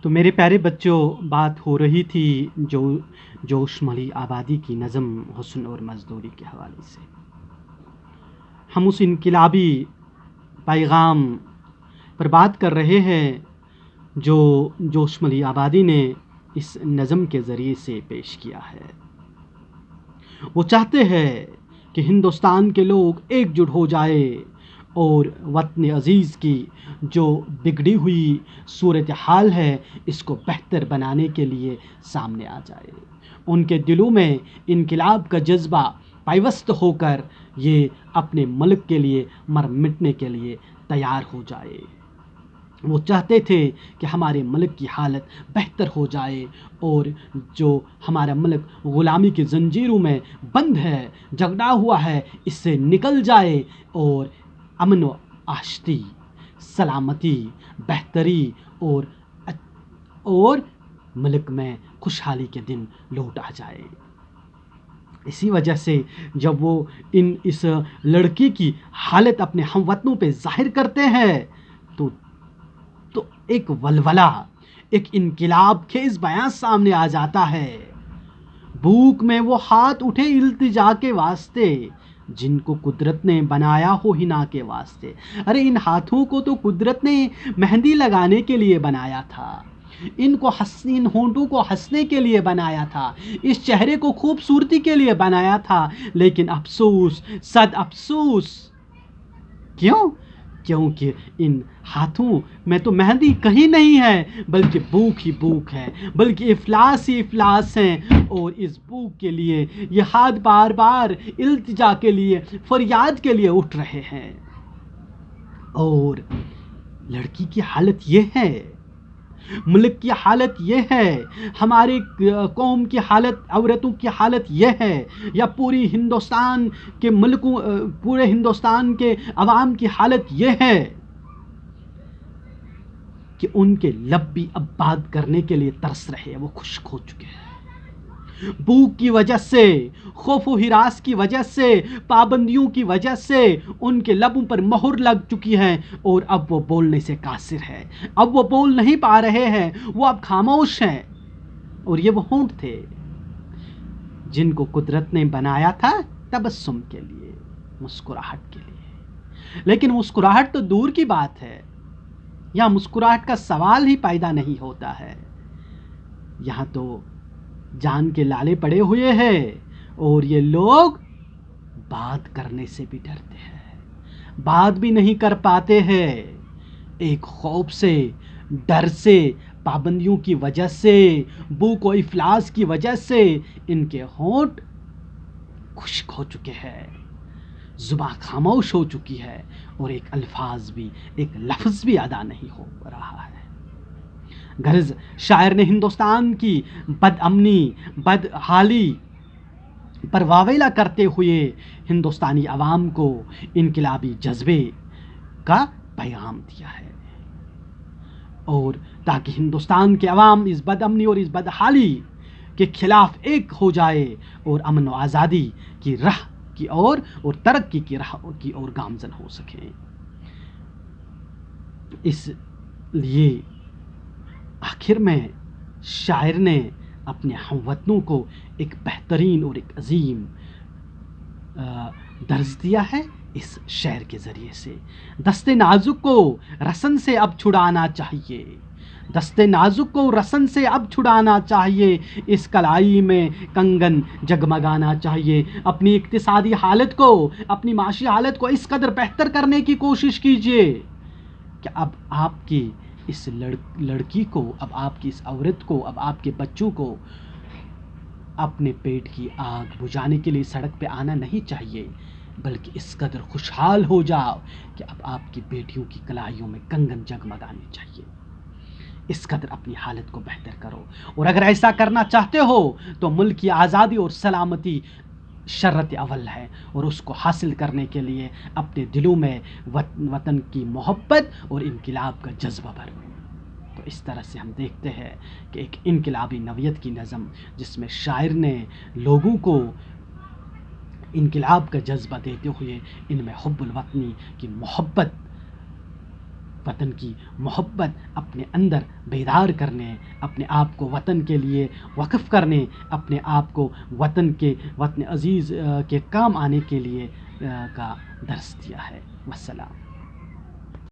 تو میرے پیارے بچوں، بات ہو رہی تھی جو جوش ملی آبادی کی نظم، حسن اور مزدوری کے حوالے سے. ہم اس انقلابی پیغام پر بات کر رہے ہیں جو جوش ملی آبادی نے اس نظم کے ذریعے سے پیش کیا ہے. وہ چاہتے ہیں کہ ہندوستان کے لوگ ایک جٹ ہو جائے اور وطن عزیز کی جو بگڑی ہوئی صورتحال ہے اس کو بہتر بنانے کے لیے سامنے آ جائے. ان کے دلوں میں انقلاب کا جذبہ پیوست ہو کر یہ اپنے ملک کے لیے مر مٹنے کے لیے تیار ہو جائے. وہ چاہتے تھے کہ ہمارے ملک کی حالت بہتر ہو جائے اور جو ہمارا ملک غلامی کی زنجیروں میں بند ہے، جکڑا ہوا ہے، اس سے نکل جائے اور امن و آشتی، سلامتی، بہتری اور ملک میں خوشحالی کے دن لوٹ آ جائے. اسی وجہ سے جب وہ اس لڑکی کی حالت اپنے ہم وطنوں پہ ظاہر کرتے ہیں تو ایک ولولہ، ایک انقلاب خیز بیان سامنے آ جاتا ہے. بھوک میں وہ ہاتھ اٹھے التجا کے واسطے، جن کو قدرت نے بنایا ہو ہنا کے واسطے. ارے ان ہاتھوں کو تو قدرت نے مہندی لگانے کے لیے بنایا تھا، ان ہونٹوں کو ہنسنے کے لیے بنایا تھا، اس چہرے کو خوبصورتی کے لیے بنایا تھا. لیکن افسوس، صد افسوس. کیونکہ ان ہاتھوں میں تو مہندی کہیں نہیں ہے، بلکہ بھوک ہی بھوک ہے، بلکہ افلاس ہی افلاس ہیں. اور اس بھوک کے لیے یہ ہاتھ بار بار التجا کے لیے، فریاد کے لیے اٹھ رہے ہیں. اور لڑکی کی حالت یہ ہے، ملک کی حالت یہ ہے، ہمارے قوم کی حالت، عورتوں کی حالت یہ ہے، یا پورے ہندوستان کے عوام کی حالت یہ ہے کہ ان کے لب بھی اب بات کرنے کے لیے ترس رہے ہیں، وہ خشک ہو چکے ہیں. بھوک کی وجہ سے، خوف و ہراس کی وجہ سے، پابندیوں کی وجہ سے ان کے لبوں پر مہر لگ چکی ہے اور اب وہ بولنے سے قاصر ہے. اب وہ بول نہیں پا رہے ہیں، وہ اب خاموش ہیں. اور یہ وہ ہونٹ تھے جن کو قدرت نے بنایا تھا تبسم کے لیے، مسکراہٹ کے لیے. لیکن مسکراہٹ تو دور کی بات ہے، یہاں مسکراہٹ کا سوال ہی پیدا نہیں ہوتا ہے. یہاں تو جان کے لالے پڑے ہوئے ہیں اور یہ لوگ بات کرنے سے بھی ڈرتے ہیں، بات بھی نہیں کر پاتے ہیں. ایک خوف سے، ڈر سے، پابندیوں کی وجہ سے، بھوک و افلاس کی وجہ سے ان کے ہونٹ خشک ہو چکے ہیں، زباں خاموش ہو چکی ہے اور ایک لفظ بھی ادا نہیں ہو رہا ہے. غرض شاعر نے ہندوستان کی بد امنی، بد حالی پر واویلا کرتے ہوئے ہندوستانی عوام کو انقلابی جذبے کا پیغام دیا ہے، اور تاکہ ہندوستان کے عوام اس بد امنی اور اس بد حالی کے خلاف ایک ہو جائے اور امن و آزادی کی راہ کی اور ترقی کی راہ کی اور گامزن ہو سکیں. اس لیے آخر میں شاعر نے اپنے ہم وطنوں کو ایک بہترین اور ایک عظیم درس دیا ہے اس شعر کے ذریعے سے. دست نازک کو رسن سے اب چھڑانا چاہیے، دست نازک کو رسن سے اب چھڑانا چاہیے، اس کلائی میں کنگن جگمگانا چاہیے. اپنی اقتصادی حالت کو، اپنی معاشی حالت کو اس قدر بہتر کرنے کی کوشش کیجیے کہ اب آپ کی اس لڑکی کو، اب آپ کی اس عورت کو، اب آپ کے بچوں کو اپنے پیٹ کی آگ بجھانے کے لیے سڑک پہ آنا نہیں چاہیے، بلکہ اس قدر خوشحال ہو جاؤ کہ اب آپ کی بیٹیوں کی کلائیوں میں کنگن جگمگانے چاہیے. اس قدر اپنی حالت کو بہتر کرو. اور اگر ایسا کرنا چاہتے ہو تو ملک کی آزادی اور سلامتی شرط اول ہے، اور اس کو حاصل کرنے کے لیے اپنے دلوں میں وطن کی محبت اور انقلاب کا جذبہ بھرو. تو اس طرح سے ہم دیکھتے ہیں کہ ایک انقلابی نوعیت کی نظم جس میں شاعر نے لوگوں کو انقلاب کا جذبہ دیتے ہوئے ان میں حب الوطنی کی محبت وطن کی محبت اپنے اندر بیدار کرنے، اپنے آپ کو وطن کے لیے وقف کرنے، اپنے آپ کو وطن عزیز کے کام آنے کے لیے کا درس دیا ہے۔ والسلام۔